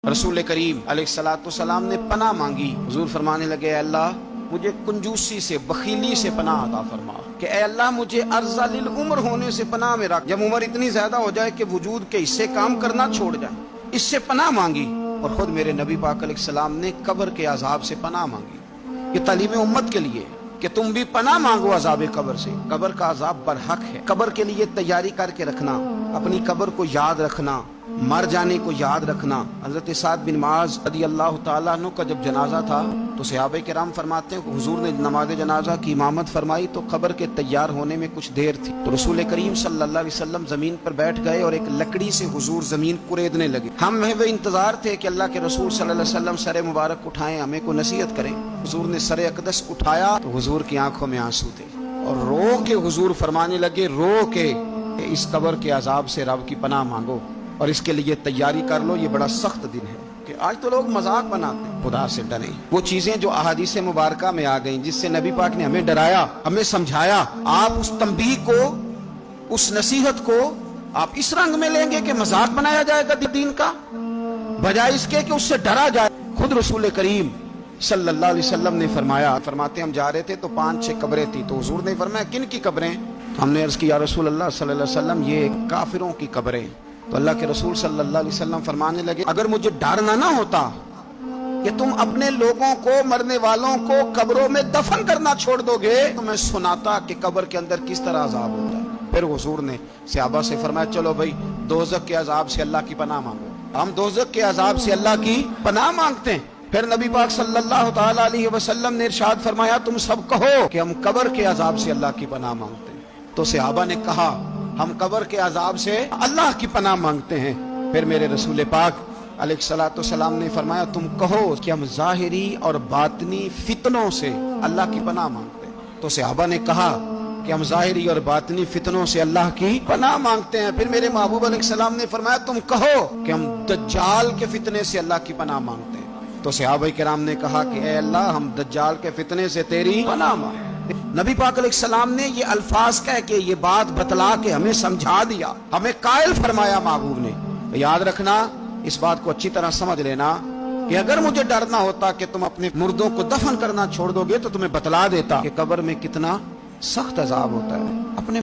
رسول کریم علیہ السلام نے پناہ مانگی۔ حضور فرمانے لگے اے اللہ مجھے کنجوسی سے بخیلی سے پناہ عطا فرما، کہ اے اللہ مجھے ارذل العمر ہونے سے پناہ میں رکھ، جب عمر اتنی زیادہ ہو جائے کہ وجود کے حصے کام کرنا چھوڑ جائیں، اس سے پناہ مانگی۔ اور خود میرے نبی پاک علیہ السلام نے قبر کے عذاب سے پناہ مانگی۔ یہ تعلیم امت کے لیے کہ تم بھی پناہ مانگو عذاب قبر سے۔ قبر کا عذاب برحق ہے، قبر کے لیے تیاری کر کے رکھنا، اپنی قبر کو یاد رکھنا، مر جانے کو یاد رکھنا۔ حضرت سعد بن معاذ رضی اللہ تعالیٰ عنہ کا جب جنازہ تھا تو صحابہ کرام فرماتے ہیں کہ حضور نے نماز جنازہ کی امامت فرمائی تو قبر کے تیار ہونے میں کچھ دیر تھی، تو رسول کریم صلی اللہ علیہ وسلم زمین پر بیٹھ گئے اور ایک لکڑی سے حضور زمین کریدنے لگے۔ ہم وہ انتظار تھے کہ اللہ کے رسول صلی اللہ علیہ وسلم سر مبارک اٹھائیں، ہمیں کو نصیحت کریں۔ حضور نے سر اقدس اٹھایا تو حضور کی آنکھوں میں آنسو تھے، اور رو کے حضور فرمانے لگے، رو کے اس قبر کے عذاب سے رب کی پناہ مانگو اور اس کے لیے تیاری کر لو، یہ بڑا سخت دن ہے۔ کہ آج تو لوگ مذاق بناتے ہیں، خدا سے ڈریں۔ وہ چیزیں جو احادیث مبارکہ میں آ گئیں، جس سے نبی پاک نے ہمیں ڈرایا، ہمیں سمجھایا، آپ اس تنبیہ کو، اس نصیحت کو آپ اس رنگ میں لیں گے کہ مذاق بنایا جائے گا دین کا، بجائے اس کے کہ اس سے ڈرا جائے۔ خود رسول کریم صلی اللہ علیہ وسلم نے فرماتے ہم جا رہے تھے تو 5-6 قبریں تھی، تو حضور نے فرمایا کن کی قبریں؟ ہم نے عرض کیا رسول اللہ صلی اللہ علیہ وسلم یہ کافروں کی قبریں۔ تو اللہ کے رسول صلی اللہ علیہ وسلم فرمانے لگے اگر مجھے ڈر نہ ہوتا کہ تم اپنے لوگوں کو، مرنے والوں کو قبروں میں دفن کرنا چھوڑ دو گے تو میں سناتا کہ قبر کے اندر کس طرح عذاب ہوتا ہے۔ پھر حضور نے صحابہ سے فرمایا چلو بھائی دوزخ کے عذاب سے اللہ کی پناہ مانگو۔ ہم دوزخ کے عذاب سے اللہ کی پناہ مانگتے ہیں۔ پھر نبی پاک صلی اللہ تعالی علیہ وسلم نے ارشاد فرمایا تم سب کہو کہ ہم قبر کے عذاب سے اللہ کی پناہ مانگتے ہیں۔ تو صحابہ نے کہا ہم قبر کے عذاب سے اللہ کی پناہ مانگتے ہیں۔ پھر میرے رسول پاک علیہ السلام نے فرمایا تم کہو کہ ہم ظاہری اور باطنی فتنوں سے اللہ کی پناہ مانگتے ہیں۔ تو صحابہ نے کہا کہ ہم ظاہری اور باطنی فتنوں سے اللہ کی پناہ مانگتے ہیں۔ پھر میرے محبوب علیہ السلام نے فرمایا تم کہو کہ ہم دجال کے فتنے سے اللہ کی پناہ مانگتے ہیں۔ تو صحابہ کرام نے کہا کہ اے اللہ ہم دجال کے فتنے سے تیری پناہ مانگتے ہیں۔ نبی پاک علیہ السلام نے یہ الفاظ کہہ کے یہ بات بتلا کے ہمیں سمجھا دیا، ہمیں قائل فرمایا محبوب نے۔ یاد رکھنا، اس بات کو اچھی طرح سمجھ لینا کہ اگر مجھے ڈر نہ ہوتا کہ تم اپنے مردوں کو دفن کرنا چھوڑ دو گے تو تمہیں بتلا دیتا کہ قبر میں کتنا سخت عذاب ہوتا ہے۔ اپنے